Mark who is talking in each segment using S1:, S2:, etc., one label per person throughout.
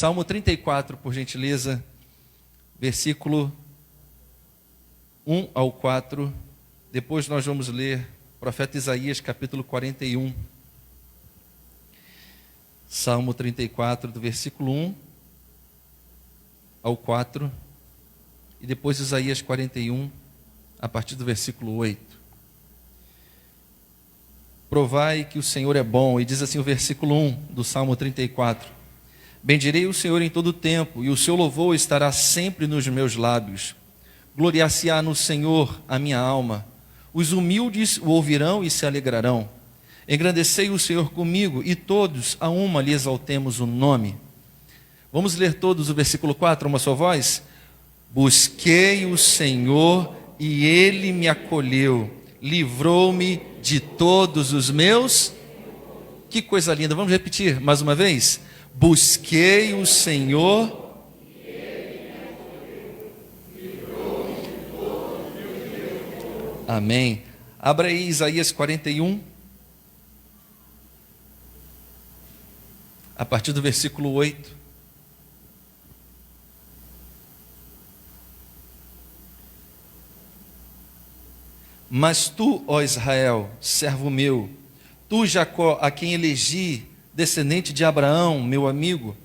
S1: Salmo 34, por gentileza, versículo 1 ao 4. Depois nós vamos ler profeta Isaías, capítulo 41. Salmo 34, do versículo 1 ao 4. E depois Isaías 41, a partir do versículo 8. Provai que o Senhor é bom. E diz assim o versículo 1 do Salmo 34. Bendirei o Senhor em todo o tempo, e o seu louvor estará sempre nos meus lábios. Gloriar-se-á no Senhor a minha alma. Os humildes o ouvirão e se alegrarão. Engrandecei o Senhor comigo, e todos a uma lhe exaltemos o nome. Vamos ler todos o versículo 4, uma só voz? Busquei o Senhor, e Ele me acolheu, livrou-me de todos os meus... Que coisa linda, vamos repetir mais uma vez? Busquei o Senhor, e Ele me acolheu, livrou-me de todos os meus... Amém. Abra aí Isaías 41, a partir do versículo 8. Mas tu, ó Israel, servo meu, tu, Jacó, a quem elegi, descendente de Abraão, meu amigo,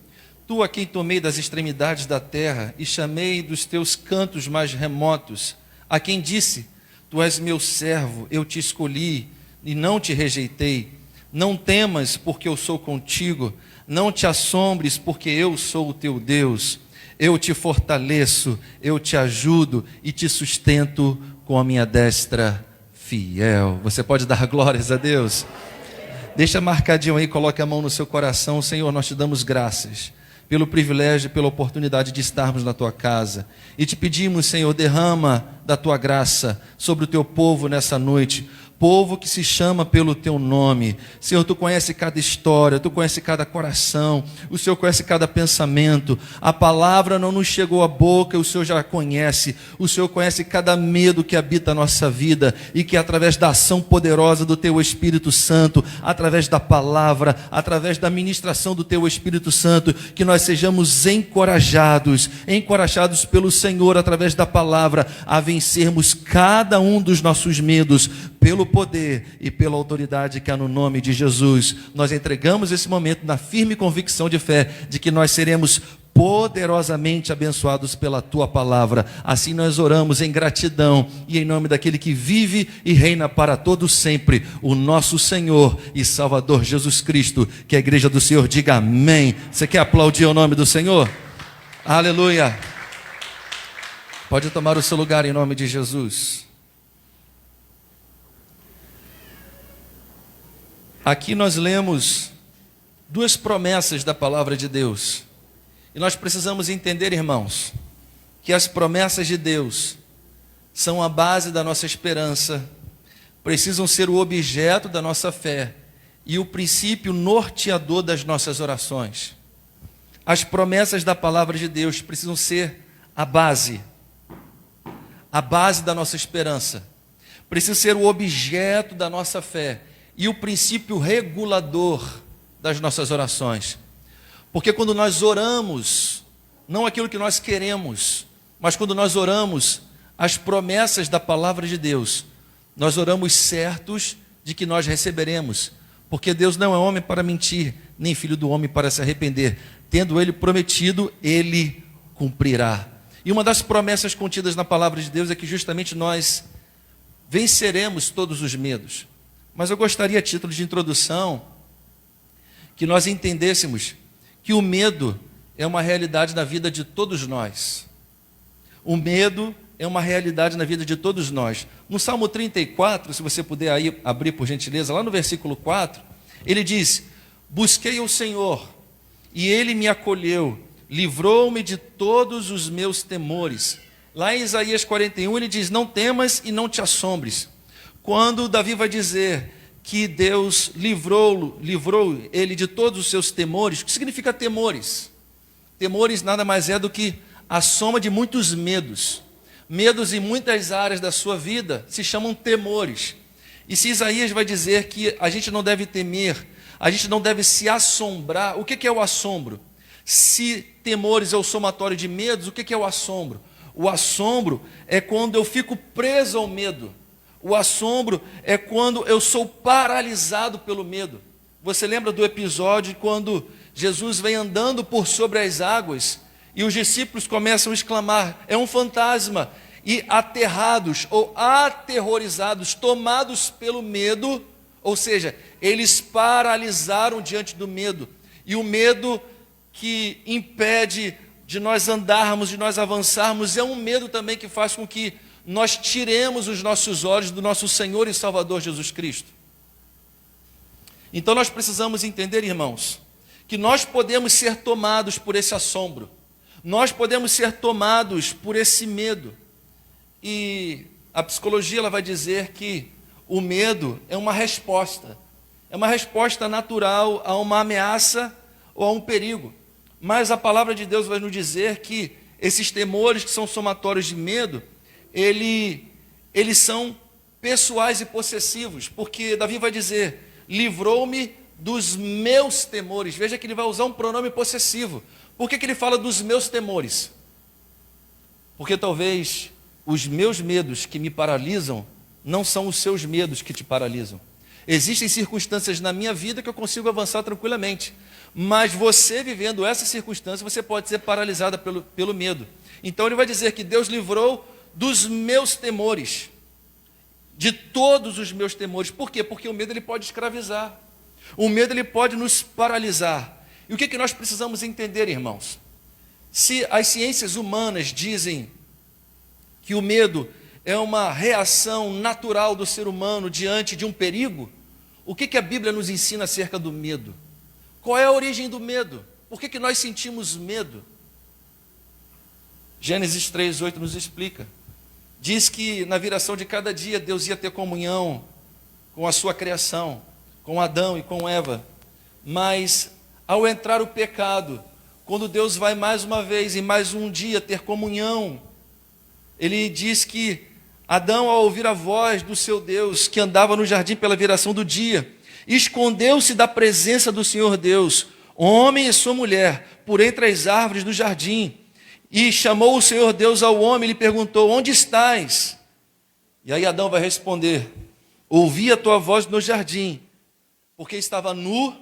S1: tu a quem tomei das extremidades da terra e chamei dos teus cantos mais remotos, a quem disse, tu és meu servo, eu te escolhi e não te rejeitei. Não temas, porque eu sou contigo, não te assombres, porque eu sou o teu Deus. Eu te fortaleço, eu te ajudo e te sustento com a minha destra fiel. Você pode dar glórias a Deus? Deixa marcadinho aí, coloque a mão no seu coração. Senhor, nós te damos graças pelo privilégio, pela oportunidade de estarmos na tua casa. E te pedimos, Senhor, derrama da tua graça sobre o teu povo nessa noite. Povo que se chama pelo teu nome. Senhor, tu conhece cada história, tu conhece cada coração, o Senhor conhece cada pensamento. A palavra não nos chegou à boca, o Senhor já conhece. O Senhor conhece cada medo que habita a nossa vida e que através da ação poderosa do teu Espírito Santo, através da palavra, através da ministração do teu Espírito Santo, que nós sejamos encorajados pelo Senhor através da palavra, a vencermos cada um dos nossos medos, pelo poder e pela autoridade que há no nome de Jesus. Nós entregamos esse momento na firme convicção de fé de que nós seremos poderosamente abençoados pela tua palavra. Assim nós oramos em gratidão e em nome daquele que vive e reina para todo sempre, o nosso Senhor e Salvador Jesus Cristo. Que a igreja do Senhor diga amém. Você quer aplaudir o nome do Senhor? Aleluia. Pode tomar o seu lugar em nome de Jesus. Aqui nós lemos duas promessas da palavra de Deus. E nós precisamos entender, irmãos, que as promessas de Deus são a base da nossa esperança, precisam ser o objeto da nossa fé e o princípio norteador das nossas orações. As promessas da palavra de Deus precisam ser a base da nossa esperança, precisam ser o objeto da nossa fé e o princípio regulador das nossas orações. Porque quando nós oramos, não aquilo que nós queremos, mas quando nós oramos as promessas da palavra de Deus, nós oramos certos de que nós receberemos. Porque Deus não é homem para mentir, nem filho do homem para se arrepender. Tendo Ele prometido, Ele cumprirá. E uma das promessas contidas na palavra de Deus é que justamente nós venceremos todos os medos. Mas eu gostaria, a título de introdução, que nós entendêssemos que o medo é uma realidade na vida de todos nós. O medo é uma realidade na vida de todos nós. No Salmo 34, se você puder aí abrir por gentileza, lá no versículo 4, ele diz, busquei o Senhor, e Ele me acolheu, livrou-me de todos os meus temores. Lá em Isaías 41, ele diz, não temas e não te assombres. Quando Davi vai dizer que Deus livrou ele de todos os seus temores, o que significa temores? Temores nada mais é do que a soma de muitos medos. Medos em muitas áreas da sua vida se chamam temores. E se Isaías vai dizer que a gente não deve temer, a gente não deve se assombrar, o que é o assombro? Se temores é o somatório de medos, o que é o assombro? O assombro é quando eu fico preso ao medo. O assombro é quando eu sou paralisado pelo medo. Você lembra do episódio quando Jesus vem andando por sobre as águas e os discípulos começam a exclamar: é um fantasma. E aterrados ou aterrorizados, tomados pelo medo, ou seja, eles paralisaram diante do medo. E o medo que impede de nós andarmos, de nós avançarmos, é um medo também que faz com que nós tiremos os nossos olhos do nosso Senhor e Salvador Jesus Cristo. Então nós precisamos entender, irmãos, que nós podemos ser tomados por esse assombro, nós podemos ser tomados por esse medo. E a psicologia ela vai dizer que o medo é uma resposta natural a uma ameaça ou a um perigo. Mas a palavra de Deus vai nos dizer que esses temores que são somatórios de medo, eles são pessoais e possessivos, porque Davi vai dizer: livrou-me dos meus temores. Veja que ele vai usar um pronome possessivo. Por que ele fala dos meus temores? Porque talvez os meus medos que me paralisam não são os seus medos que te paralisam. Existem circunstâncias na minha vida que eu consigo avançar tranquilamente, mas você vivendo essa circunstância, você pode ser paralisada pelo medo. Então ele vai dizer que Deus livrou dos meus temores, de todos os meus temores. Por quê? Porque o medo ele pode escravizar, o medo ele pode nos paralisar. E o que nós precisamos entender, irmãos? Se as ciências humanas dizem que o medo é uma reação natural do ser humano diante de um perigo, o que a Bíblia nos ensina acerca do medo? Qual é a origem do medo? Por que nós sentimos medo? Gênesis 3:8 nos explica. Diz que na viração de cada dia Deus ia ter comunhão com a sua criação, com Adão e com Eva. Mas ao entrar o pecado, quando Deus vai mais uma vez, em mais um dia, ter comunhão, ele diz que Adão, ao ouvir a voz do seu Deus, que andava no jardim pela viração do dia, escondeu-se da presença do Senhor Deus, homem e sua mulher, por entre as árvores do jardim. E chamou o Senhor Deus ao homem e lhe perguntou: onde estás? E aí Adão vai responder: ouvi a tua voz no jardim, porque estava nu.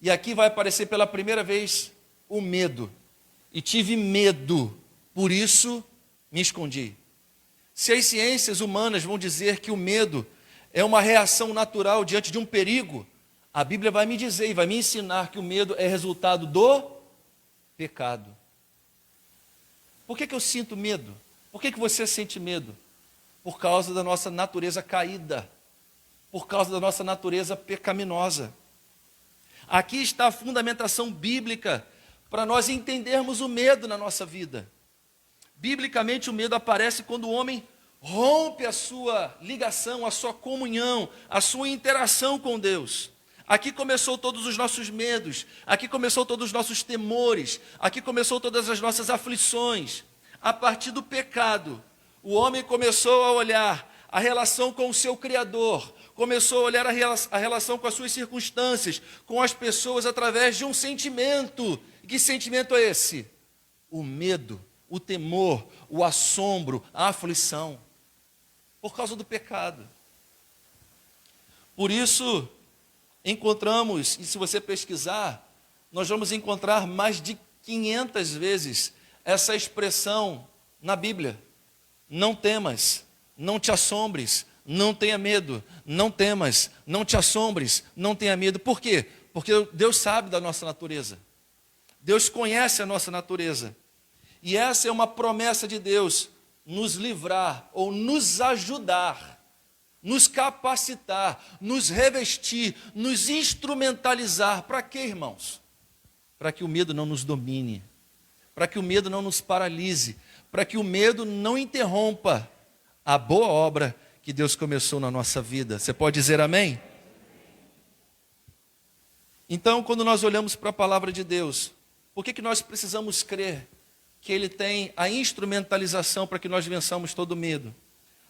S1: E aqui vai aparecer pela primeira vez o medo. E tive medo, por isso me escondi. Se as ciências humanas vão dizer que o medo é uma reação natural diante de um perigo, a Bíblia vai me dizer e vai me ensinar que o medo é resultado do pecado. Por que eu sinto medo? Por que você sente medo? Por causa da nossa natureza caída, por causa da nossa natureza pecaminosa. Aqui está a fundamentação bíblica para nós entendermos o medo na nossa vida. Biblicamente, o medo aparece quando o homem rompe a sua ligação, a sua comunhão, a sua interação com Deus. Aqui começou todos os nossos medos, aqui começou todos os nossos temores, aqui começou todas as nossas aflições. A partir do pecado, o homem começou a olhar a relação com o seu Criador, começou a olhar a relação com as suas circunstâncias, com as pessoas, através de um sentimento. E que sentimento é esse? O medo, o temor, o assombro, a aflição, por causa do pecado. Por isso, encontramos, e se você pesquisar, nós vamos encontrar mais de 500 vezes essa expressão na Bíblia: não temas, não te assombres, não tenha medo, não temas, não te assombres, não tenha medo. Por quê? Porque Deus sabe da nossa natureza, Deus conhece a nossa natureza, e essa é uma promessa de Deus, nos livrar ou nos ajudar, nos capacitar, nos revestir, nos instrumentalizar. Para quê, irmãos? Para que o medo não nos domine, para que o medo não nos paralise, para que o medo não interrompa a boa obra que Deus começou na nossa vida. Você pode dizer amém? Então, quando nós olhamos para a palavra de Deus, por que nós precisamos crer que Ele tem a instrumentalização para que nós vençamos todo medo?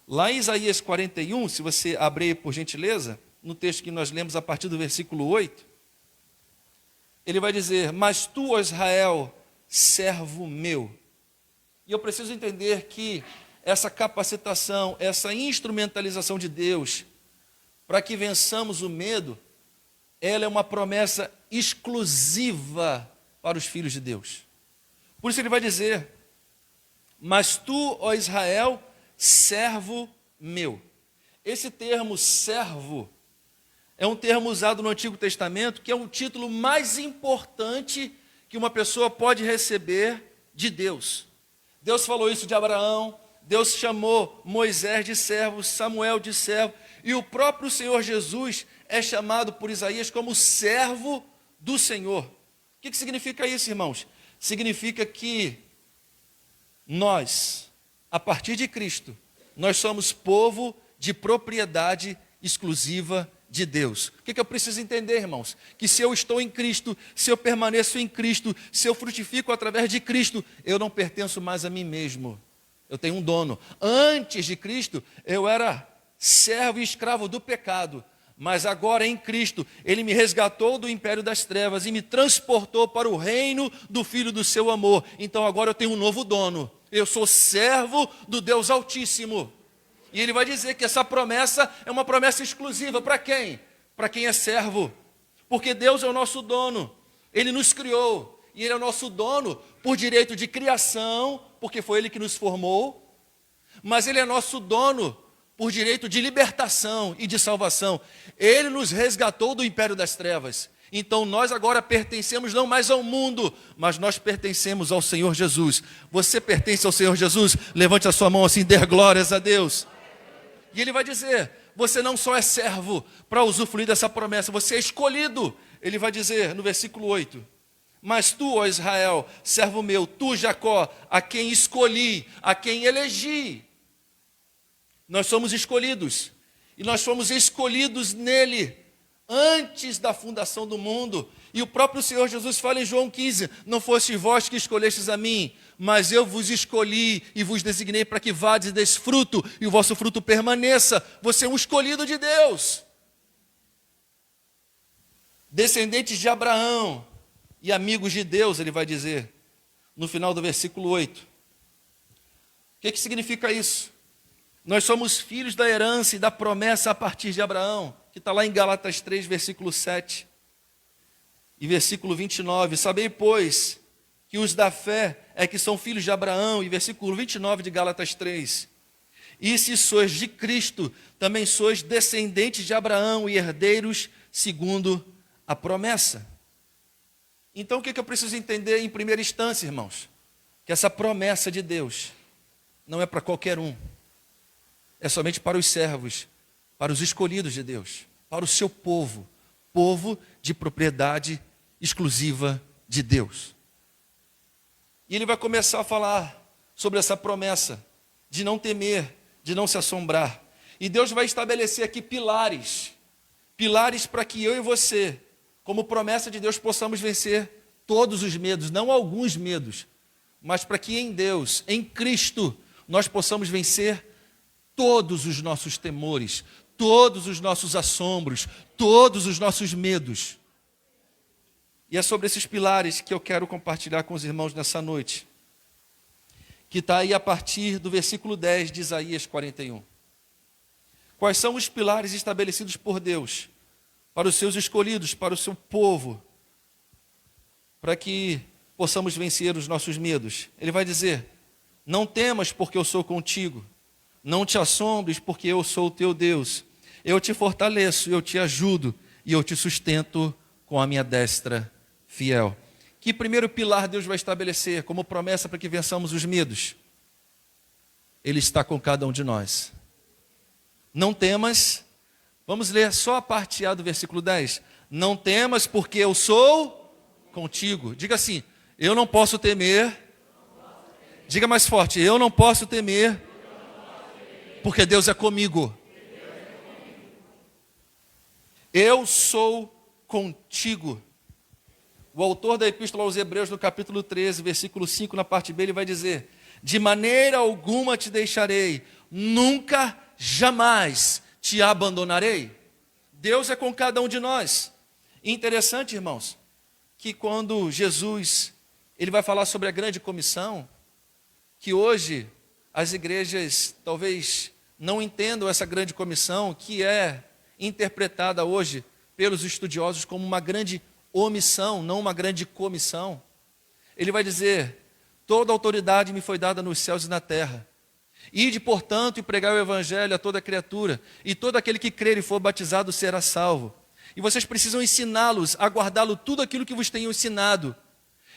S1: Lá em Isaías 41, se você abrir por gentileza, no texto que nós lemos a partir do versículo 8, ele vai dizer: mas tu, ó Israel, servo meu. E eu preciso entender que essa capacitação, essa instrumentalização de Deus, para que vençamos o medo, ela é uma promessa exclusiva para os filhos de Deus. Por isso ele vai dizer: mas tu, ó Israel, servo meu. Esse termo servo é um termo usado no Antigo Testamento, que é o título mais importante que uma pessoa pode receber de Deus. Deus falou isso de Abraão, Deus chamou Moisés de servo, Samuel de servo, e o próprio Senhor Jesus é chamado por Isaías como servo do Senhor. O que significa isso, irmãos? Significa que nós, a partir de Cristo, nós somos povo de propriedade exclusiva de Deus. O que eu preciso entender, irmãos? Que se eu estou em Cristo, se eu permaneço em Cristo, se eu frutifico através de Cristo, eu não pertenço mais a mim mesmo. Eu tenho um dono. Antes de Cristo, eu era servo e escravo do pecado. Mas agora em Cristo, Ele me resgatou do império das trevas e me transportou para o reino do Filho do seu amor. Então agora eu tenho um novo dono. Eu sou servo do Deus Altíssimo. E Ele vai dizer que essa promessa é uma promessa exclusiva. Para quem? Para quem é servo. Porque Deus é o nosso dono. Ele nos criou. E Ele é o nosso dono por direito de criação, porque foi Ele que nos formou. Mas Ele é nosso dono por direito de libertação e de salvação. Ele nos resgatou do império das trevas. Então nós agora pertencemos não mais ao mundo, mas nós pertencemos ao Senhor Jesus. Você pertence ao Senhor Jesus? Levante a sua mão assim, dê glórias a Deus. E Ele vai dizer: você não só é servo para usufruir dessa promessa, você é escolhido. Ele vai dizer no versículo 8: mas tu, ó Israel, servo meu, tu, Jacó, a quem escolhi, a quem elegi. Nós somos escolhidos, e nós fomos escolhidos nele, antes da fundação do mundo. E o próprio Senhor Jesus fala em João 15, não foste vós que escolhestes a mim, mas eu vos escolhi e vos designei para que vades e deis fruto, e o vosso fruto permaneça. Você é um escolhido de Deus. Descendentes de Abraão e amigos de Deus, ele vai dizer, no final do versículo 8. O que significa isso? Nós somos filhos da herança e da promessa a partir de Abraão, que está lá em Gálatas 3, versículo 7 e versículo 29. Sabei, pois, que os da fé é que são filhos de Abraão, e versículo 29 de Gálatas 3. E se sois de Cristo, também sois descendentes de Abraão e herdeiros segundo a promessa. Então o que eu preciso entender em primeira instância, irmãos? Que essa promessa de Deus não é para qualquer um. É somente para os servos, para os escolhidos de Deus, para o seu povo, povo de propriedade exclusiva de Deus. E ele vai começar a falar sobre essa promessa de não temer, de não se assombrar. E Deus vai estabelecer aqui pilares para que eu e você, como promessa de Deus, possamos vencer todos os medos, não alguns medos, mas para que em Deus, em Cristo, nós possamos vencer todos os nossos temores, todos os nossos assombros, todos os nossos medos. E é sobre esses pilares que eu quero compartilhar com os irmãos nessa noite, que está aí a partir do versículo 10 de Isaías 41. Quais são os pilares estabelecidos por Deus para os seus escolhidos, para o seu povo, para que possamos vencer os nossos medos? Ele vai dizer: não temas, porque eu sou contigo. Não te assombres, porque eu sou o teu Deus. Eu te fortaleço, eu te ajudo e eu te sustento com a minha destra fiel. Que primeiro pilar Deus vai estabelecer como promessa para que vençamos os medos? Ele está com cada um de nós. Não temas, vamos ler só a parte A do versículo 10. Não temas, porque eu sou contigo. Diga assim: eu não posso temer. Diga mais forte: eu não posso temer, porque Deus é comigo. Eu sou contigo. O autor da Epístola aos Hebreus, no capítulo 13, versículo 5, na parte B, ele vai dizer: de maneira alguma te deixarei, nunca, jamais te abandonarei. Deus é com cada um de nós. Interessante, irmãos, que quando Jesus ele vai falar sobre a grande comissão, que hoje as igrejas talvez não entendam essa grande comissão, que é interpretada hoje pelos estudiosos como uma grande omissão, não uma grande comissão. Ele vai dizer: toda autoridade me foi dada nos céus e na terra. Ide, portanto, e pregai o evangelho a toda criatura, e todo aquele que crer e for batizado será salvo. E vocês precisam ensiná-los a guardá-lo tudo aquilo que vos tenho ensinado.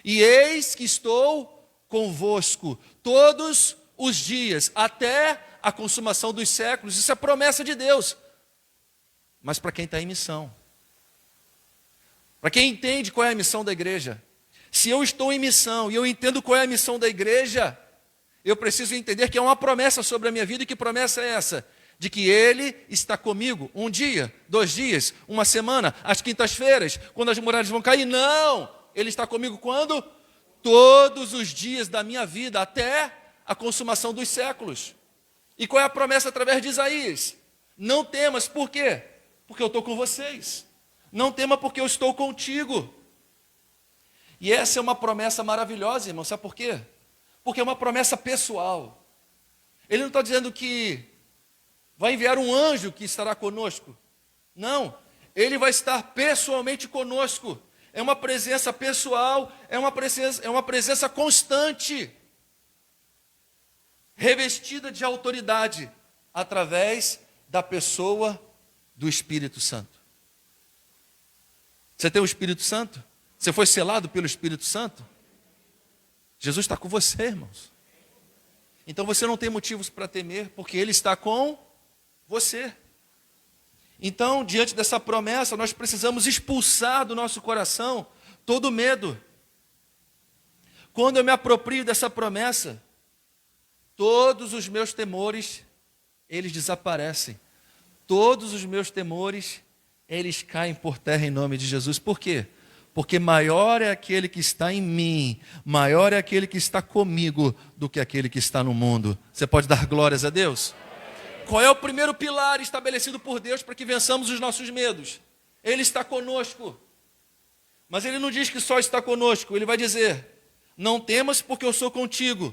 S1: E eis que estou convosco todos os dias, até a consumação dos séculos. Isso é promessa de Deus. Mas para quem está em missão, para quem entende qual é a missão da igreja. Se eu estou em missão e eu entendo qual é a missão da igreja, eu preciso entender que é uma promessa sobre a minha vida. E que promessa é essa? De que Ele está comigo um dia, 2 dias, uma semana, às quintas-feiras, quando as muralhas vão cair. Não! Ele está comigo quando? Todos os dias da minha vida, até a consumação dos séculos. E qual é a promessa através de Isaías? Não temas, por quê? Porque eu estou com vocês. Não tema porque eu estou contigo. E essa é uma promessa maravilhosa, irmão. Sabe por quê? Porque é uma promessa pessoal. Ele não está dizendo que vai enviar um anjo que estará conosco. Não, ele vai estar pessoalmente conosco. É uma presença pessoal, é uma presença constante, revestida de autoridade, através da pessoa do Espírito Santo. Você tem o Espírito Santo? Você foi selado pelo Espírito Santo? Jesus está com você, irmãos. Então você não tem motivos para temer, porque Ele está com você. Então, diante dessa promessa, nós precisamos expulsar do nosso coração todo medo. Quando eu me aproprio dessa promessa, todos os meus temores, eles desaparecem. Todos os meus temores, eles caem por terra em nome de Jesus. Por quê? Porque maior é aquele que está em mim, maior é aquele que está comigo do que aquele que está no mundo. Você pode dar glórias a Deus? Qual é o primeiro pilar estabelecido por Deus para que vençamos os nossos medos? Ele está conosco. Mas Ele não diz que só está conosco. Ele vai dizer: não temas porque eu sou contigo.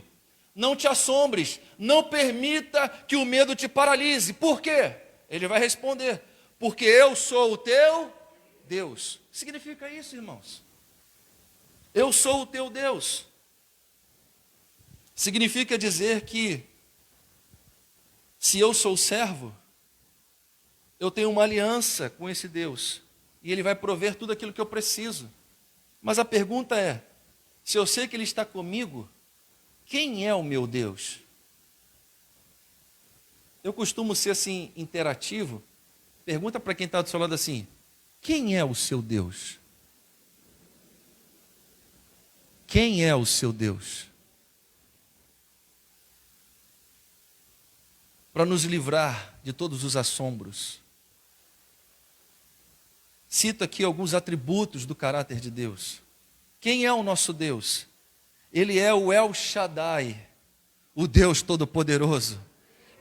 S1: Não te assombres. Não permita que o medo te paralise. Por quê? Ele vai responder: porque eu sou o teu Deus. O que significa isso, irmãos? Eu sou o teu Deus. Significa dizer que se eu sou servo, eu tenho uma aliança com esse Deus, e Ele vai prover tudo aquilo que eu preciso. Mas a pergunta é: se eu sei que Ele está comigo, quem é o meu Deus? Eu costumo ser assim, interativo. Pergunta para quem está do seu lado assim: quem é o seu Deus? Quem é o seu Deus? Para nos livrar de todos os assombros. Cito aqui alguns atributos do caráter de Deus. Quem é o nosso Deus? Ele é o El Shaddai, o Deus Todo-Poderoso.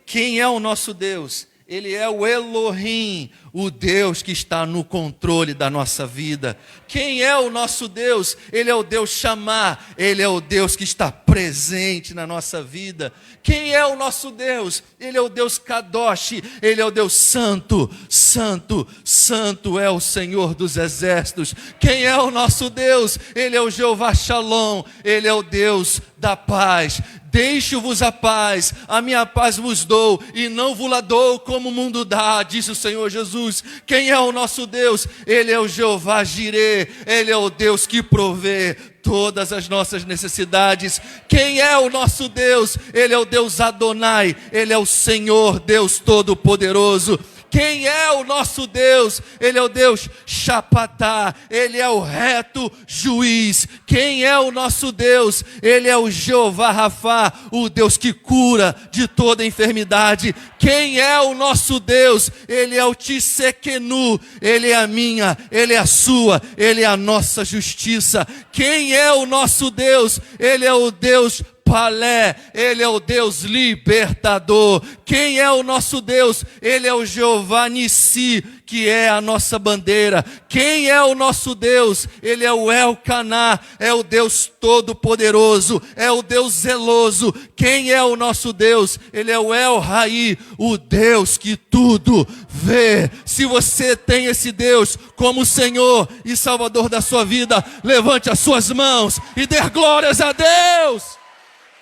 S1: Quem é o nosso Deus? Ele é o Elohim, o Deus que está no controle da nossa vida. Quem é o nosso Deus? Ele é o Deus Shammah, Ele é o Deus que está presente na nossa vida. Quem é o nosso Deus? Ele é o Deus Kadosh, Ele é o Deus Santo, Santo, Santo é o Senhor dos exércitos. Quem é o nosso Deus? Ele é o Jeová Shalom, Ele é o Deus da paz. Deixo-vos a paz, a minha paz vos dou, e não vos la dou como o mundo dá, disse o Senhor Jesus. Quem é o nosso Deus? Ele é o Jeová Jireh, Ele é o Deus que provê todas as nossas necessidades. Quem é o nosso Deus? Ele é o Deus Adonai, Ele é o Senhor, Deus Todo-Poderoso. Quem é o nosso Deus? Ele é o Deus Shapatá, Ele é o reto juiz. Quem é o nosso Deus? Ele é o Jeová Rafá, o Deus que cura de toda enfermidade. Quem é o nosso Deus? Ele é o Tsequenu, Ele é a minha, Ele é a sua, Ele é a nossa justiça. Quem é o nosso Deus? Ele é o Deus Palé, Ele é o Deus libertador. Quem é o nosso Deus? Ele é o Jeová Nissi, que é a nossa bandeira. Quem é o nosso Deus? Ele é o Elcaná, é o Deus todo-poderoso, é o Deus zeloso. Quem é o nosso Deus? Ele é o El Raí, o Deus que tudo vê. Se você tem esse Deus como Senhor e Salvador da sua vida, levante as suas mãos e dê glórias a Deus.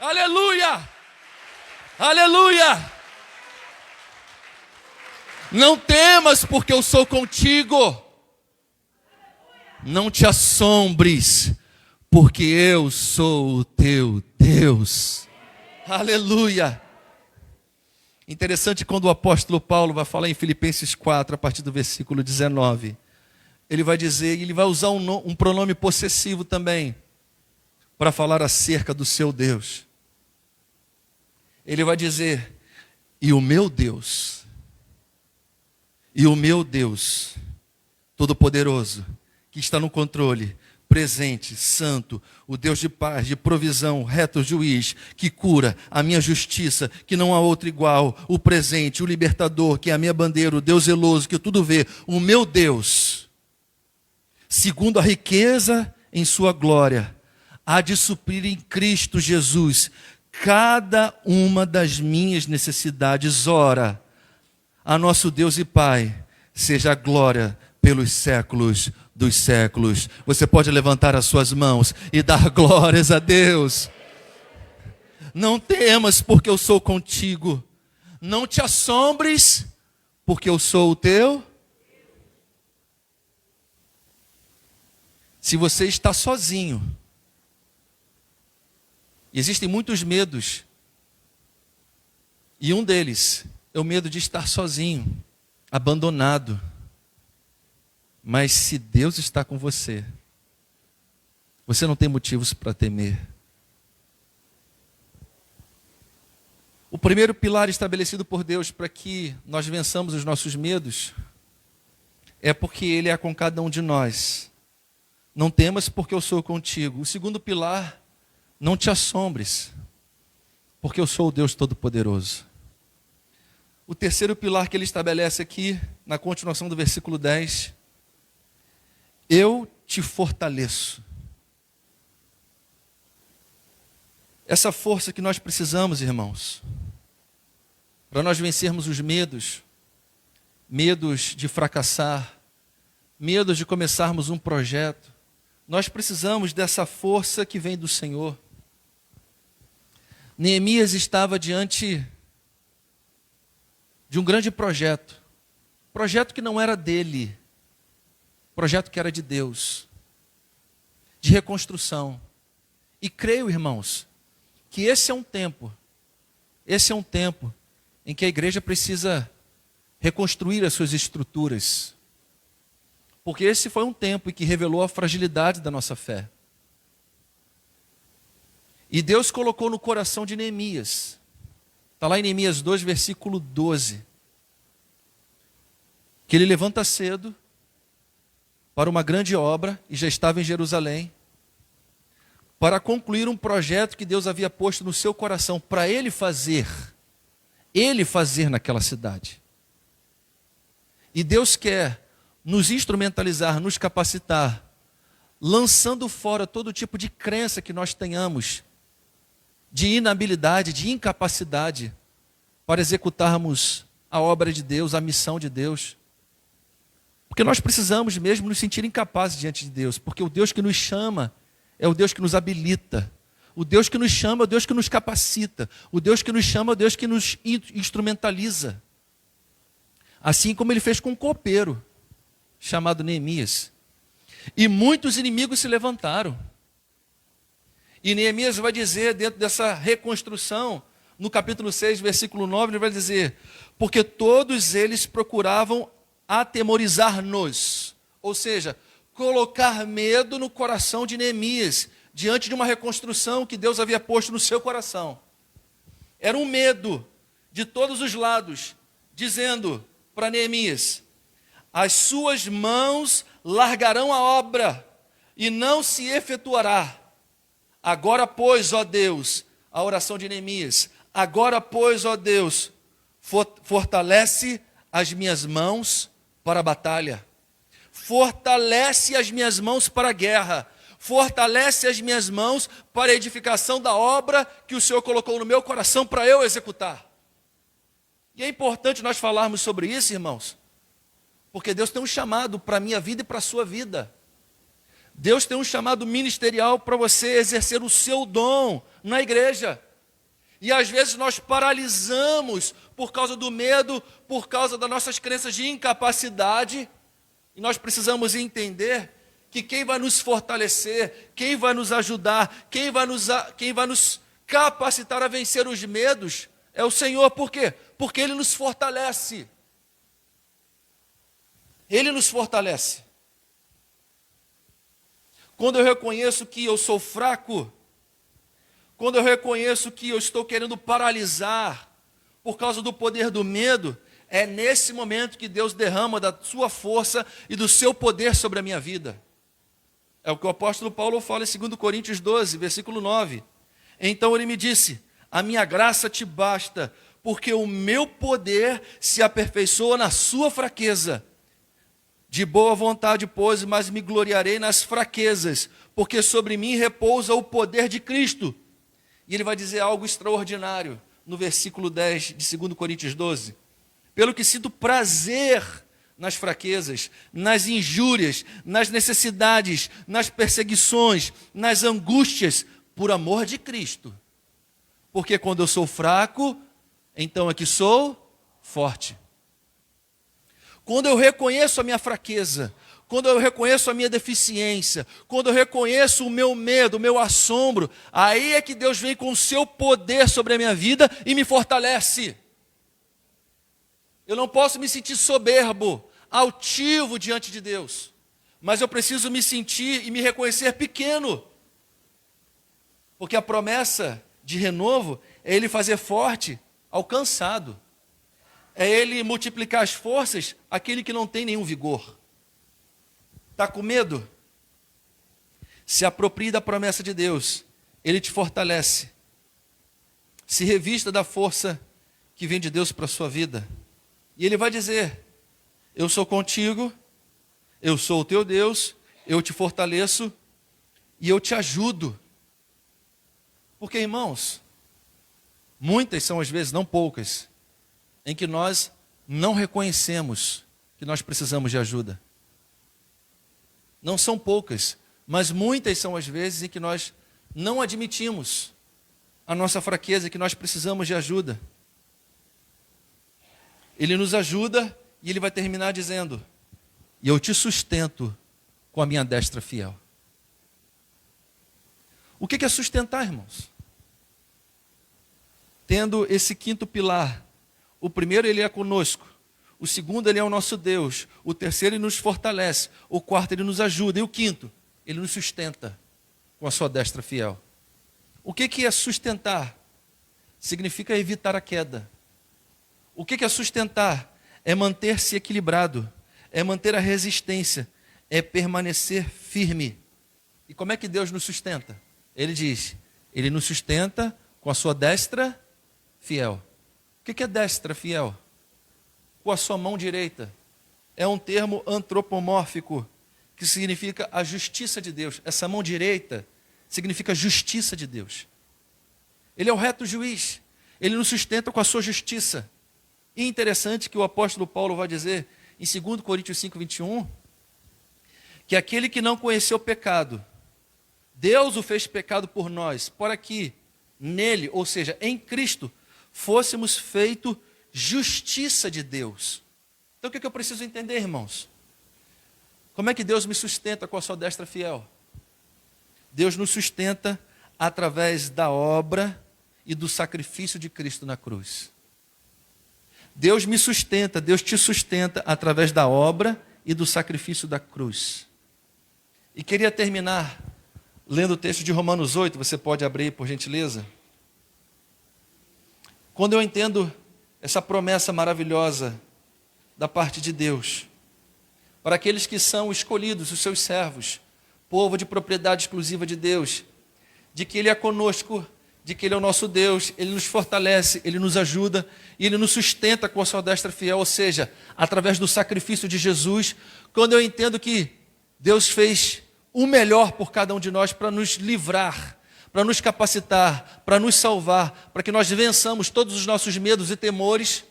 S1: Aleluia! Aleluia! Não temas, porque eu sou contigo. Não te assombres, porque eu sou o teu Deus. Aleluia! Interessante quando o apóstolo Paulo vai falar em Filipenses 4, a partir do versículo 19. Ele vai dizer, ele vai usar um pronome possessivo também, para falar acerca do seu Deus. Ele vai dizer, e o meu Deus Todo-Poderoso, que está no controle, presente, santo, o Deus de paz, de provisão, reto juiz, que cura, a minha justiça, que não há outro igual, o presente, o libertador, que é a minha bandeira, o Deus zeloso, que tudo vê, o meu Deus, segundo a riqueza em sua glória, há de suprir em Cristo Jesus cada uma das minhas necessidades. Ora, a nosso Deus e Pai seja a glória pelos séculos dos séculos. Você pode levantar as suas mãos e dar glórias a Deus. Não temas, porque eu sou contigo. Não te assombres, porque eu sou o teu. Se você está sozinho, existem muitos medos, e um deles é o medo de estar sozinho, abandonado. Mas se Deus está com você, você não tem motivos para temer. O primeiro pilar estabelecido por Deus para que nós vençamos os nossos medos é porque Ele é com cada um de nós. Não temas, porque eu sou contigo. O segundo pilar, não te assombres, porque eu sou o Deus Todo-Poderoso. O terceiro pilar que ele estabelece aqui, na continuação do versículo 10, eu te fortaleço. Essa força que nós precisamos, irmãos, para nós vencermos os medos, medos de fracassar, medos de começarmos um projeto, nós precisamos dessa força que vem do Senhor. Neemias estava diante de um grande projeto que não era dele, projeto que era de Deus, de reconstrução. E creio, irmãos, que esse é um tempo em que a igreja precisa reconstruir as suas estruturas, porque esse foi um tempo em que revelou a fragilidade da nossa fé. E Deus colocou no coração de Neemias, está lá em Neemias 2, versículo 12, que ele levanta cedo para uma grande obra, e já estava em Jerusalém, para concluir um projeto que Deus havia posto no seu coração, para ele fazer naquela cidade. E Deus quer nos instrumentalizar, nos capacitar, lançando fora todo tipo de crença que nós tenhamos, de inabilidade, de incapacidade, para executarmos a obra de Deus, a missão de Deus. Porque nós precisamos mesmo nos sentir incapazes diante de Deus, porque o Deus que nos chama é o Deus que nos habilita. O Deus que nos chama é o Deus que nos capacita. O Deus que nos chama é o Deus que nos instrumentaliza. Assim como ele fez com um copeiro, chamado Neemias. E muitos inimigos se levantaram. E Neemias vai dizer, dentro dessa reconstrução, no capítulo 6, versículo 9, ele vai dizer: porque todos eles procuravam atemorizar-nos. Ou seja, colocar medo no coração de Neemias, diante de uma reconstrução que Deus havia posto no seu coração. Era um medo de todos os lados, dizendo para Neemias: as suas mãos largarão a obra, e não se efetuará. Agora, pois, ó Deus, a oração de Neemias. Agora, pois, ó Deus, fortalece as minhas mãos para a batalha. Fortalece as minhas mãos para a guerra. Fortalece as minhas mãos para a edificação da obra que o Senhor colocou no meu coração para eu executar. E é importante nós falarmos sobre isso, irmãos, porque Deus tem um chamado para a minha vida e para a sua vida. Deus tem um chamado ministerial para você exercer o seu dom na igreja. E às vezes nós paralisamos por causa do medo, por causa das nossas crenças de incapacidade. E nós precisamos entender que quem vai nos fortalecer, quem vai nos ajudar, quem vai nos capacitar a vencer os medos é o Senhor. Por quê? Porque Ele nos fortalece. Ele nos fortalece. Quando eu reconheço que eu sou fraco, quando eu reconheço que eu estou querendo paralisar por causa do poder do medo, é nesse momento que Deus derrama da sua força e do seu poder sobre a minha vida. É o que o apóstolo Paulo fala em 2 Coríntios 12, versículo 9. Então ele me disse: a minha graça te basta, porque o meu poder se aperfeiçoa na sua fraqueza. De boa vontade, pois, mas me gloriarei nas fraquezas, porque sobre mim repousa o poder de Cristo. E ele vai dizer algo extraordinário no versículo 10 de 2 Coríntios 12. Pelo que sinto prazer nas fraquezas, nas injúrias, nas necessidades, nas perseguições, nas angústias, por amor de Cristo. Porque quando eu sou fraco, então é que sou forte. Quando eu reconheço a minha fraqueza, quando eu reconheço a minha deficiência, quando eu reconheço o meu medo, o meu assombro, aí é que Deus vem com o seu poder sobre a minha vida e me fortalece. Eu não posso me sentir soberbo, altivo diante de Deus, mas eu preciso me sentir e me reconhecer pequeno, porque a promessa de renovo é Ele fazer forte ao cansado, é Ele multiplicar as forças àquele que não tem nenhum vigor. Está com medo? Se aproprie da promessa de Deus, Ele te fortalece. Se revista da força que vem de Deus para a sua vida. E Ele vai dizer: eu sou contigo, eu sou o teu Deus, eu te fortaleço e eu te ajudo. Porque, irmãos, muitas são as vezes, não poucas, em que nós não reconhecemos que nós precisamos de ajuda. Não são poucas, mas muitas são as vezes em que nós não admitimos a nossa fraqueza, que nós precisamos de ajuda. Ele nos ajuda e Ele vai terminar dizendo: e eu te sustento com a minha destra fiel. O que é sustentar, irmãos? Tendo esse quinto pilar. O primeiro, Ele é conosco. O segundo, Ele é o nosso Deus. O terceiro, Ele nos fortalece. O quarto, Ele nos ajuda. E o quinto, Ele nos sustenta com a sua destra fiel. O que é sustentar? Significa evitar a queda. O que é sustentar? É manter-se equilibrado. É manter a resistência. É permanecer firme. E como é que Deus nos sustenta? Ele diz: Ele nos sustenta com a sua destra fiel. O que é destra fiel? Com a sua mão direita. É um termo antropomórfico, que significa a justiça de Deus. Essa mão direita significa justiça de Deus. Ele é o reto juiz. Ele nos sustenta com a sua justiça. E interessante que o apóstolo Paulo vai dizer em 2 Coríntios 5, 21, que aquele que não conheceu o pecado, Deus o fez pecado por nós, para que nele, ou seja, em Cristo, fôssemos feito justiça de Deus. Então o que eu preciso entender, irmãos? Como é que Deus me sustenta com a sua destra fiel? Deus nos sustenta através da obra e do sacrifício de Cristo na cruz. Deus me sustenta, Deus te sustenta através da obra e do sacrifício da cruz. E queria terminar lendo o texto de Romanos 8, você pode abrir por gentileza? Quando eu entendo essa promessa maravilhosa da parte de Deus, para aqueles que são escolhidos, os seus servos, povo de propriedade exclusiva de Deus, de que Ele é conosco, de que Ele é o nosso Deus, Ele nos fortalece, Ele nos ajuda e Ele nos sustenta com a sua destra fiel, ou seja, através do sacrifício de Jesus, quando eu entendo que Deus fez o melhor por cada um de nós para nos livrar, para nos capacitar, para nos salvar, para que nós vençamos todos os nossos medos e temores.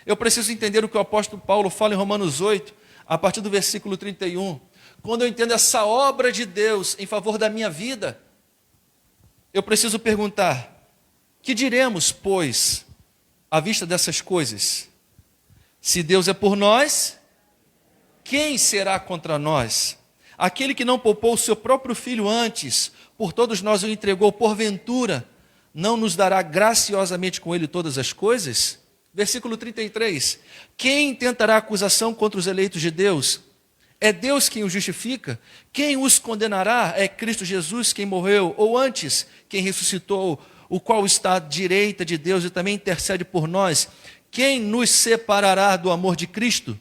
S1: Eu preciso entender o que o apóstolo Paulo fala em Romanos 8, a partir do versículo 31. Quando eu entendo essa obra de Deus em favor da minha vida, eu preciso perguntar: que diremos, pois, à vista dessas coisas? Se Deus é por nós, quem será contra nós? Aquele que não poupou o seu próprio filho antes, por todos nós o entregou, porventura, não nos dará graciosamente com ele todas as coisas? Versículo 33. Quem tentará acusação contra os eleitos de Deus? É Deus quem os justifica? Quem os condenará? É Cristo Jesus quem morreu, ou antes, quem ressuscitou, o qual está à direita de Deus e também intercede por nós. Quem nos separará do amor de Cristo?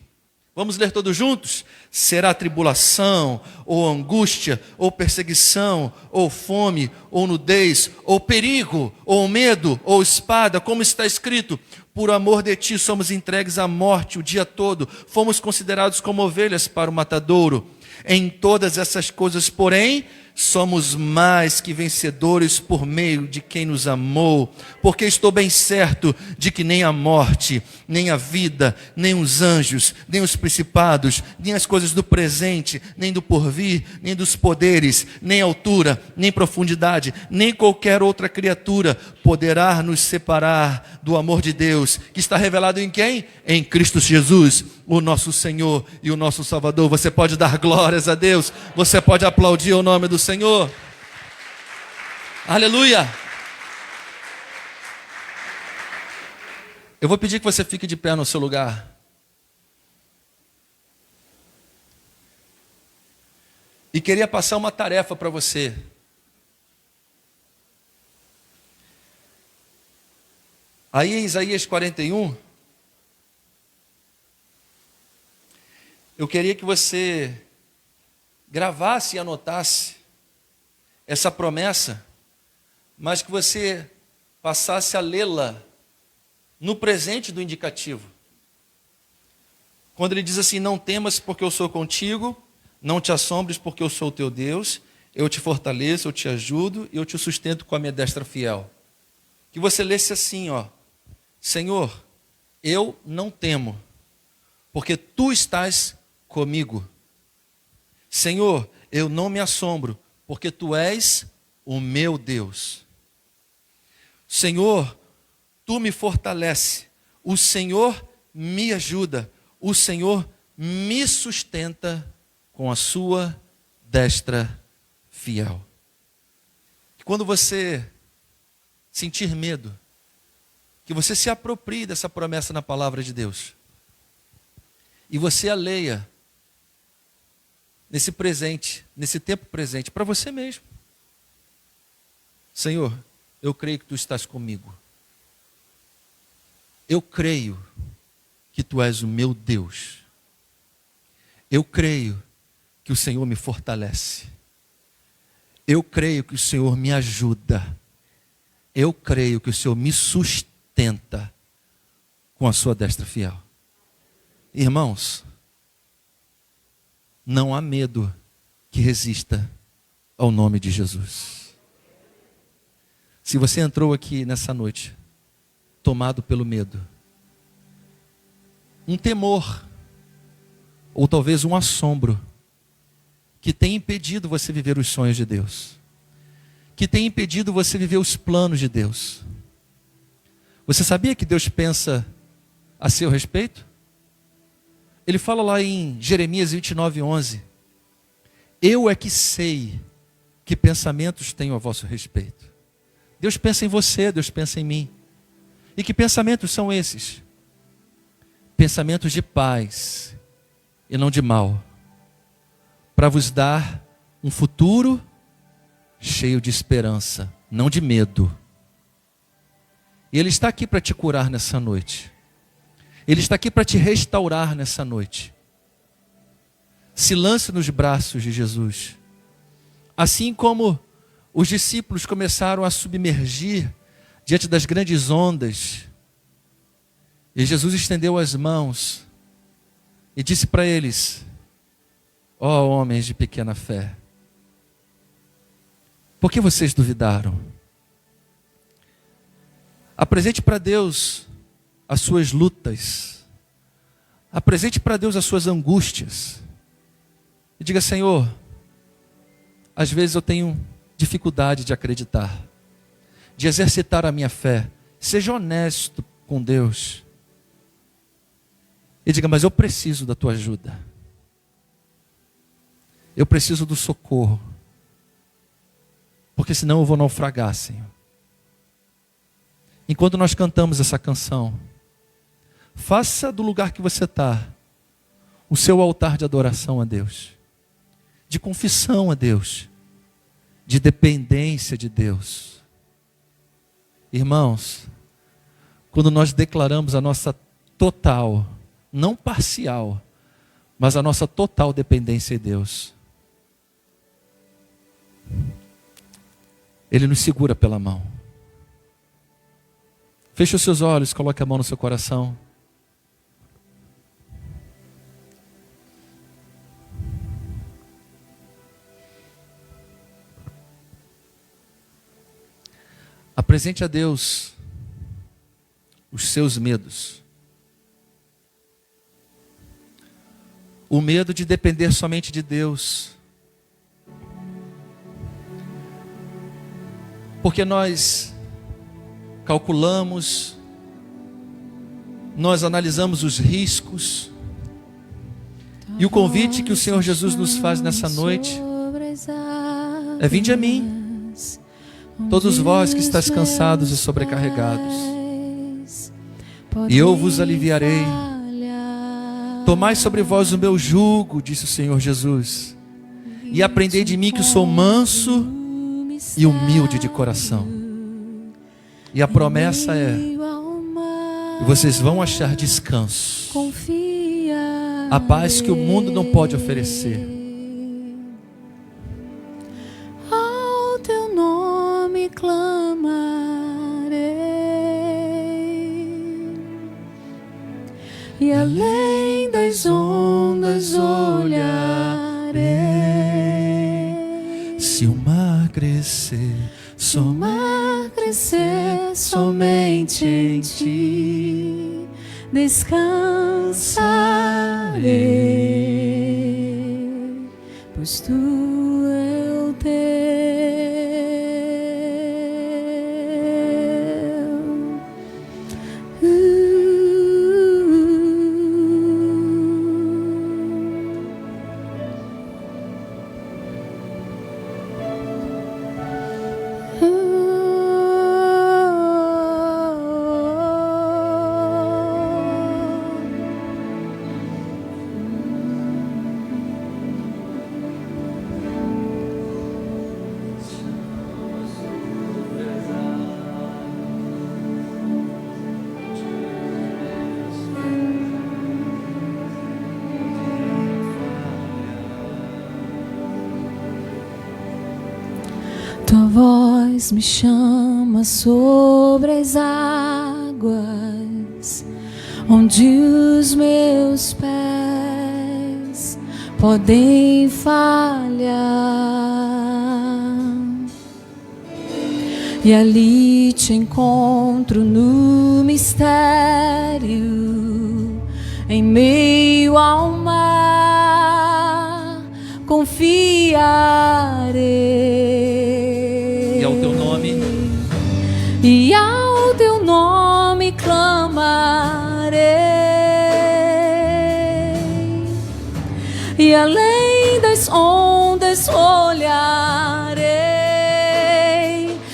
S1: Vamos ler todos juntos? Será tribulação, ou angústia, ou perseguição, ou fome, ou nudez, ou perigo, ou medo, ou espada, como está escrito: por amor de ti somos entregues à morte o dia todo, fomos considerados como ovelhas para o matadouro. Em todas essas coisas, porém, somos mais que vencedores por meio de quem nos amou, porque estou bem certo de que nem a morte, nem a vida, nem os anjos, nem os principados, nem as coisas do presente, nem do porvir, nem dos poderes, nem altura, nem profundidade, nem qualquer outra criatura poderá nos separar do amor de Deus, que está revelado em quem? Em Cristo Jesus, o nosso Senhor e o nosso Salvador. Você pode dar glórias a Deus, você pode aplaudir o nome do Senhor. Aleluia! Eu vou pedir que você fique de pé no seu lugar. E queria passar uma tarefa para você. Aí em Isaías 41, eu queria que você gravasse e anotasse essa promessa, mas que você passasse a lê-la no presente do indicativo. Quando ele diz assim: não temas porque eu sou contigo, não te assombres porque eu sou o teu Deus, eu te fortaleço, eu te ajudo e eu te sustento com a minha destra fiel. Que você lesse assim, ó: Senhor, eu não temo, porque tu estás comigo. Senhor, eu não me assombro, porque tu és o meu Deus. Senhor, tu me fortalece, o Senhor me ajuda, o Senhor me sustenta com a sua destra fiel. E quando você sentir medo, que você se aproprie dessa promessa na palavra de Deus, e você a leia nesse presente, nesse tempo presente, para você mesmo. Senhor, eu creio que tu estás comigo. Eu creio que tu és o meu Deus. Eu creio que o Senhor me fortalece. Eu creio que o Senhor me ajuda. Eu creio que o Senhor me sustenta com a sua destra fiel. Irmãos, não há medo que resista ao nome de Jesus. Se você entrou aqui nessa noite tomado pelo medo, um temor, ou talvez um assombro, que tem impedido você viver os sonhos de Deus, que tem impedido você viver os planos de Deus. Você sabia que Deus pensa a seu respeito? Ele fala lá em Jeremias 29:11, eu é que sei que pensamentos tenho a vosso respeito. Deus pensa em você, Deus pensa em mim. E que pensamentos são esses? Pensamentos de paz e não de mal, para vos dar um futuro cheio de esperança, não de medo. E Ele está aqui para te curar nessa noite. Ele está aqui para te restaurar nessa noite. Se lance nos braços de Jesus. Assim como os discípulos começaram a submergir diante das grandes ondas. E Jesus estendeu as mãos e disse para eles: ó homens de pequena fé, por que vocês duvidaram? Apresente para Deus as suas lutas. Apresente para Deus as suas angústias. E diga: Senhor, às vezes eu tenho dificuldade de acreditar, de exercitar a minha fé. Seja honesto com Deus. E diga: mas eu preciso da tua ajuda. Eu preciso do socorro. Porque senão eu vou naufragar, Senhor. Enquanto nós cantamos essa canção, faça do lugar que você está o seu altar de adoração a Deus, de confissão a Deus, de dependência de Deus. Irmãos, quando nós declaramos a nossa total, não parcial, mas a nossa total dependência em Deus, Ele nos segura pela mão. Feche os seus olhos, coloque a mão no seu coração. Apresente a Deus os seus medos. O medo de depender somente de Deus. Porque nós calculamos, nós analisamos os riscos. E o convite que o Senhor Jesus nos faz nessa noite é: vinde a mim, todos vós que estáis cansados e sobrecarregados, e eu vos aliviarei. Tomai sobre vós o meu jugo, disse o Senhor Jesus, e aprendei de mim, que sou manso e humilde de coração. E a promessa é: e vocês vão achar descanso, a paz que o mundo não pode oferecer.
S2: Ao teu nome clamarei, e além das ondas olharei.
S1: Se o mar crescer,
S2: Se o mar crescer somente em ti, descansarei, pois tu é o teu. Tua voz me chama sobre as águas, onde os meus pés podem falhar, e ali te encontro no mistério, em meio ao mar, confiarei. E ao teu nome clamarei, e além das ondas olharei.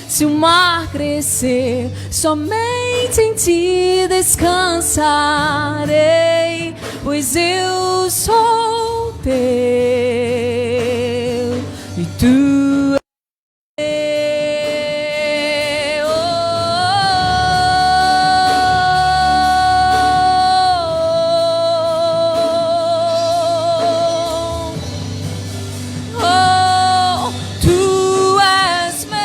S2: Se o mar crescer, somente em ti descansarei, pois eu sou teu e tu és meu.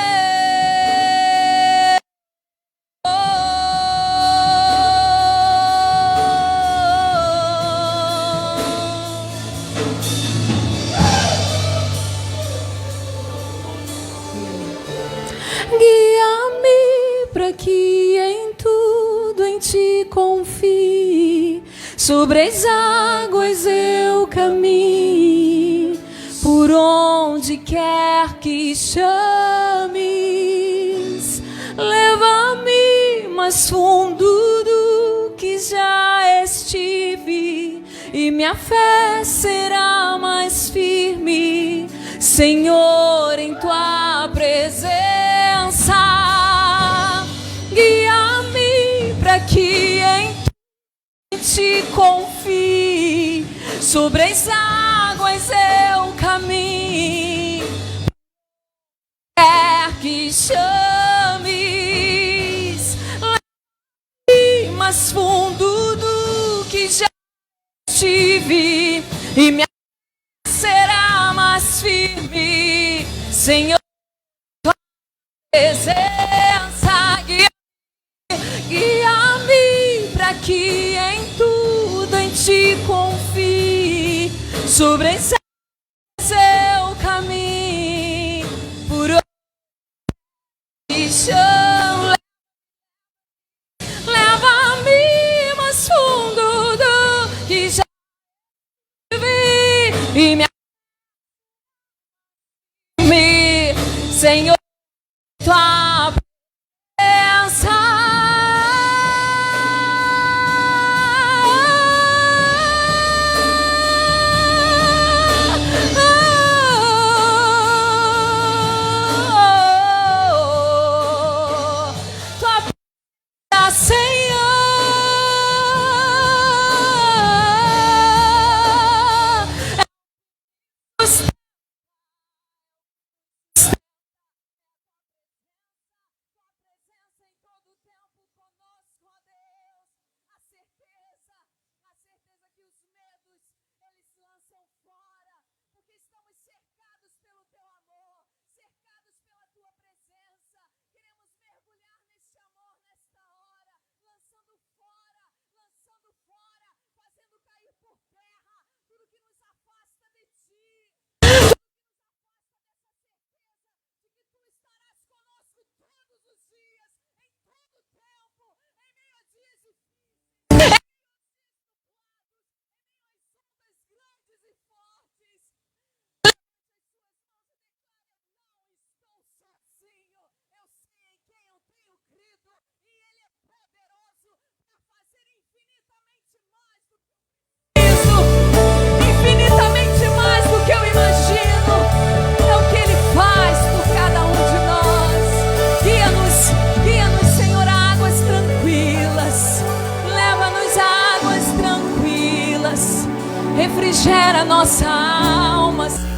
S2: que em tudo em ti confie. Sobre as águas eu caminhe, por onde quer que chames. Leva-me mais fundo do que já estive, e minha fé será mais firme, Senhor, em tua presença. Guia-me para que em ti confie. Sobre as águas eu caminho, quer que chames. Leve-me mais fundo do que já estive, e minha será mais firme, Senhor, tua presença. Guia-me para que em tudo em ti confie. Sobre as águas eu caminho, por onde chão. Leva-me mais fundo do que já vi, e me, Senhor, tua presença. Tua presença, Senhor. Infinitamente mais do que eu imagino, é o que Ele faz por cada um de nós. Guia-nos, Senhor, a águas tranquilas. Leva-nos a águas tranquilas. Refrigera nossa alma, Senhor.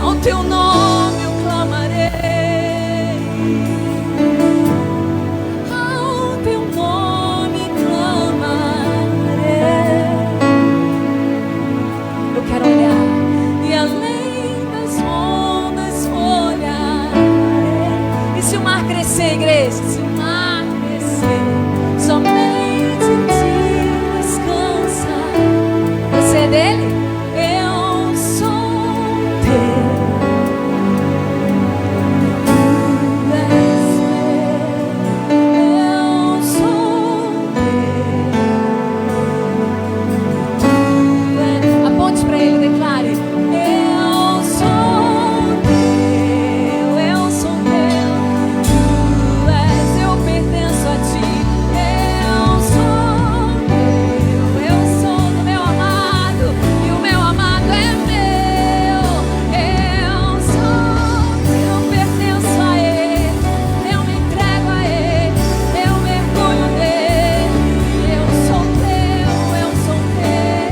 S2: Ao teu nome eu clamarei. Quero olhar e além das ondas vou olhar. E se o mar crescer, igreja, se o mar crescer, somente em ti descansa. Você é dele? Eu sou teu. Tu és meu. Eu sou teu. Aponte para ele, declare: eu sou teu, eu sou teu. Tu és, eu pertenço a ti. Eu sou do meu amado, e o meu amado é meu. Eu pertenço a ele, eu me entrego a ele, eu mergulho nele. Eu sou teu, eu sou teu.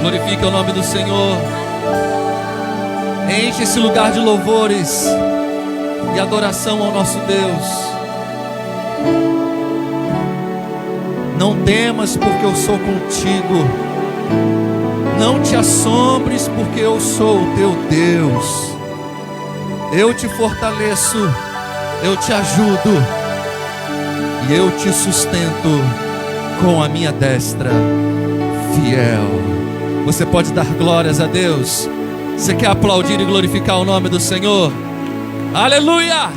S1: Glorifique o nome do Senhor. Enche esse lugar de louvores e adoração ao nosso Deus. Não temas, porque eu sou contigo. Não te assombres, porque eu sou o teu Deus. Eu te fortaleço, eu te ajudo e eu te sustento com a minha destra fiel. Você pode dar glórias a Deus. Você quer aplaudir e glorificar o nome do Senhor? Aleluia!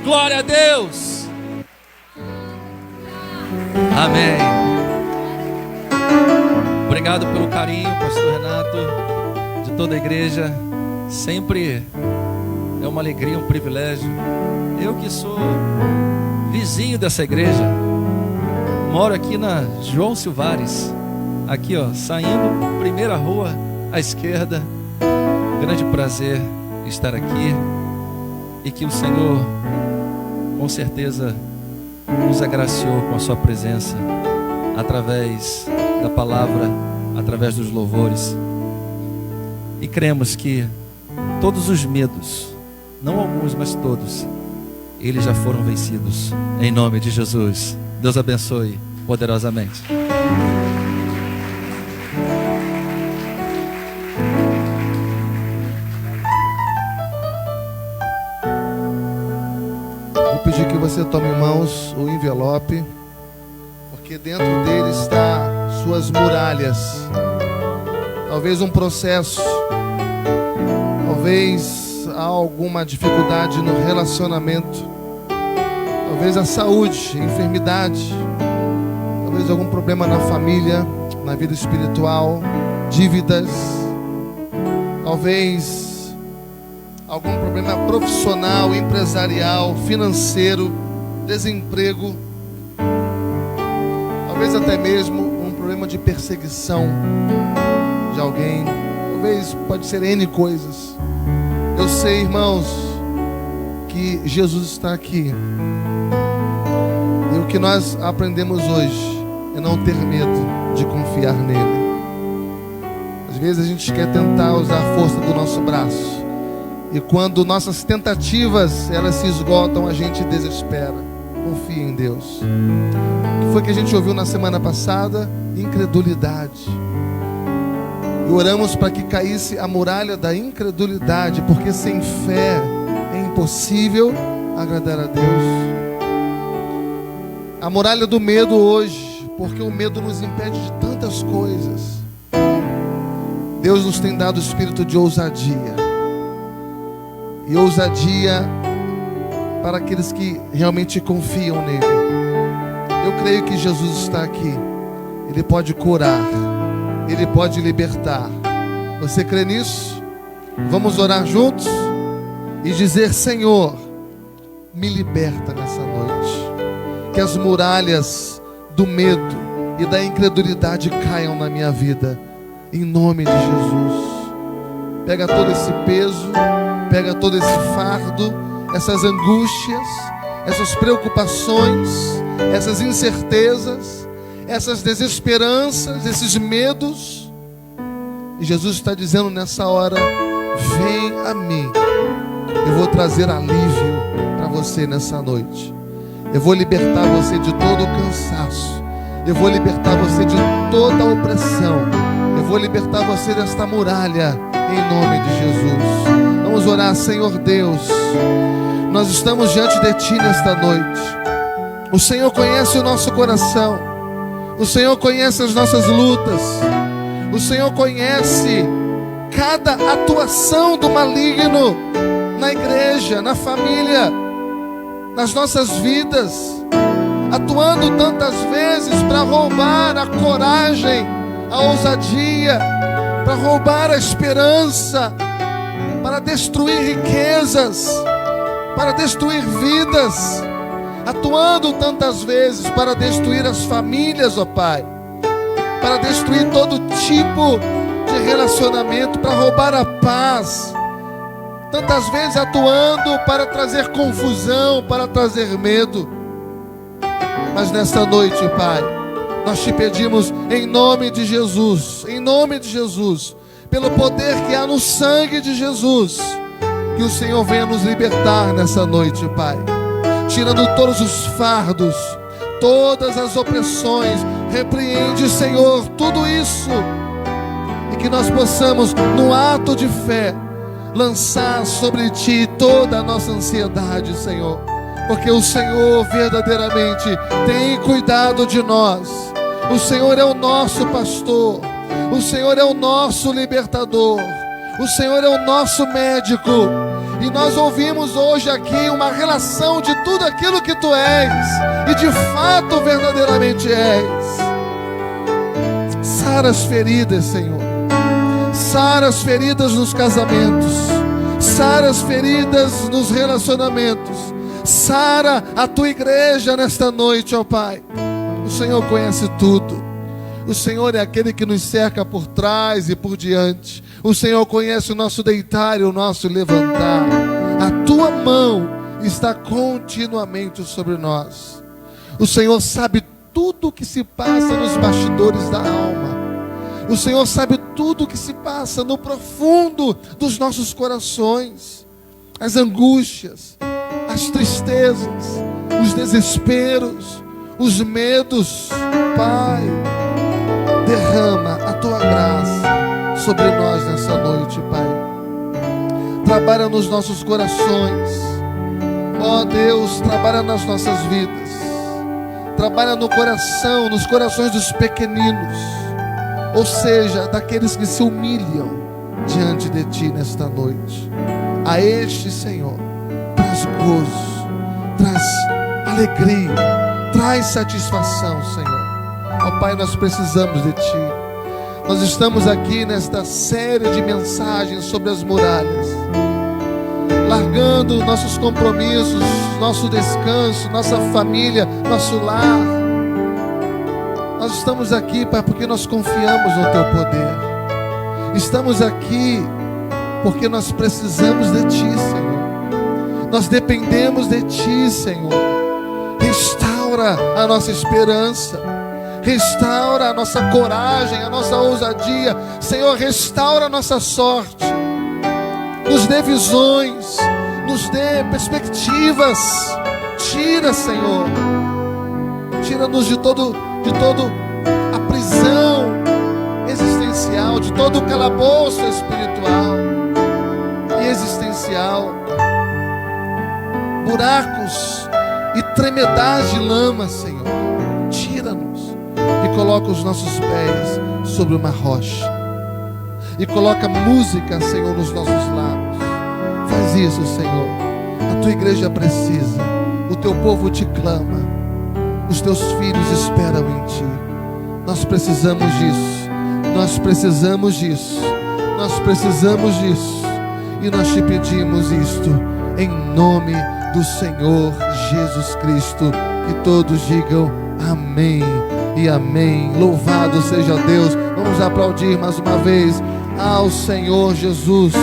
S1: Glória a Deus! Amém. Obrigado pelo carinho, pastor Renato, de toda a igreja. Sempre é uma alegria, um privilégio. Eu que sou vizinho dessa igreja, moro aqui na João Silvares, aqui ó, saindo, primeira rua à esquerda. Grande prazer estar aqui, e que o Senhor com certeza nos agraciou com a sua presença, através da palavra, através dos louvores. E cremos que todos os medos, não alguns, mas todos, eles já foram vencidos, em nome de Jesus. Deus abençoe poderosamente.
S3: Vou pedir que você tome em mãos o envelope, porque dentro dele está suas muralhas. Talvez um processo, talvez há alguma dificuldade no relacionamento, talvez a saúde, enfermidade, talvez algum problema na família, na vida espiritual, dívidas, talvez algum problema profissional, empresarial, financeiro, desemprego, talvez até mesmo um problema de perseguição de alguém, talvez pode ser N coisas. Eu sei, irmãos, que Jesus está aqui, e o que nós aprendemos hoje é não ter medo de confiar nele. Às vezes a gente quer tentar usar a força do nosso braço, e quando nossas tentativas elas se esgotam, a gente desespera. Confie em Deus. O que foi que a gente ouviu na semana passada? Incredulidade. E oramos para que caísse a muralha da incredulidade, porque sem fé é impossível agradar a Deus. A muralha do medo hoje, porque o medo nos impede de tantas coisas. Deus nos tem dado o espírito de ousadia. E ousadia para aqueles que realmente confiam nele. Eu creio que Jesus está aqui. Ele pode curar, ele pode libertar. Você crê nisso? Vamos orar juntos e dizer: Senhor, me liberta nessa noite. Que as muralhas do medo e da incredulidade caiam na minha vida, em nome de Jesus. Pega todo esse peso, pega todo esse fardo, essas angústias, essas preocupações, essas incertezas, essas desesperanças, esses medos. E Jesus está dizendo nessa hora: vem a mim, eu vou trazer alívio para você nessa noite. Eu vou libertar você de todo o cansaço, eu vou libertar você de toda a opressão, eu vou libertar você desta muralha, em nome de Jesus. Vamos orar. Senhor Deus, nós estamos diante de Ti nesta noite. O Senhor conhece o nosso coração, o Senhor conhece as nossas lutas, o Senhor conhece cada atuação do maligno na igreja, na família, nas nossas vidas, atuando tantas vezes para roubar a coragem, a ousadia, para roubar a esperança, para destruir riquezas, para destruir vidas, atuando tantas vezes para destruir as famílias, ó Pai, para destruir todo tipo de relacionamento, para roubar a paz, tantas vezes atuando para trazer confusão, para trazer medo. Mas nesta noite, Pai, nós te pedimos em nome de Jesus, pelo poder que há no sangue de Jesus, que o Senhor venha nos libertar nessa noite, Pai, tirando todos os fardos, todas as opressões. Repreende, Senhor, tudo isso, e que nós possamos, no ato de fé, lançar sobre Ti toda a nossa ansiedade, Senhor, porque o Senhor verdadeiramente tem cuidado de nós. O Senhor é o nosso pastor, O Senhor é o nosso libertador. O Senhor é o nosso médico. E nós ouvimos hoje aqui uma relação de tudo aquilo que Tu és. E de fato, verdadeiramente és. Sara as feridas, Senhor. Sara as feridas nos casamentos. Sara as feridas nos relacionamentos. Sara a Tua igreja nesta noite, ó Pai. O Senhor conhece tudo. O Senhor é aquele que nos cerca por trás e por diante. O Senhor conhece o nosso deitar e o nosso levantar. A Tua mão está continuamente sobre nós. O Senhor sabe tudo o que se passa nos bastidores da alma. O Senhor sabe tudo o que se passa no profundo dos nossos corações. As angústias, as tristezas, os desesperos, os medos. Pai, derrama a Tua graça sobre nós nessa noite, Pai. Trabalha nos nossos corações. Ó Deus, trabalha nas nossas vidas. Trabalha no coração, nos corações dos pequeninos. Ou seja, daqueles que se humilham diante de Ti nesta noite. A este, Senhor, traz gozo, traz alegria, traz satisfação, Senhor. Ó Pai, nós precisamos de Ti. Nós estamos aqui nesta série de mensagens sobre as muralhas, largando nossos compromissos, nosso descanso, nossa família, nosso lar. Nós estamos aqui, Pai, porque nós confiamos no Teu poder. Estamos aqui porque nós precisamos de Ti, Senhor. Nós dependemos de Ti, Senhor. Restaura a nossa esperança. Restaura a nossa coragem, a nossa ousadia. Senhor, restaura a nossa sorte. Nos dê visões, nos dê perspectivas. Tira, Senhor. Tira-nos de todo a prisão existencial, de todo o calabouço espiritual e existencial. Buracos e tremedais de lama, Senhor. Tira-nos e coloca os nossos pés sobre uma rocha. E coloca música, Senhor, nos nossos lábios. Faz isso, Senhor. A Tua igreja precisa. O Teu povo te clama. Os Teus filhos esperam em Ti. Nós precisamos disso. Nós precisamos disso. Nós precisamos disso. E nós te pedimos isto em nome do Senhor Jesus Cristo. Que todos digam amém e amém. Louvado seja Deus. Vamos aplaudir mais uma vez ao Senhor Jesus.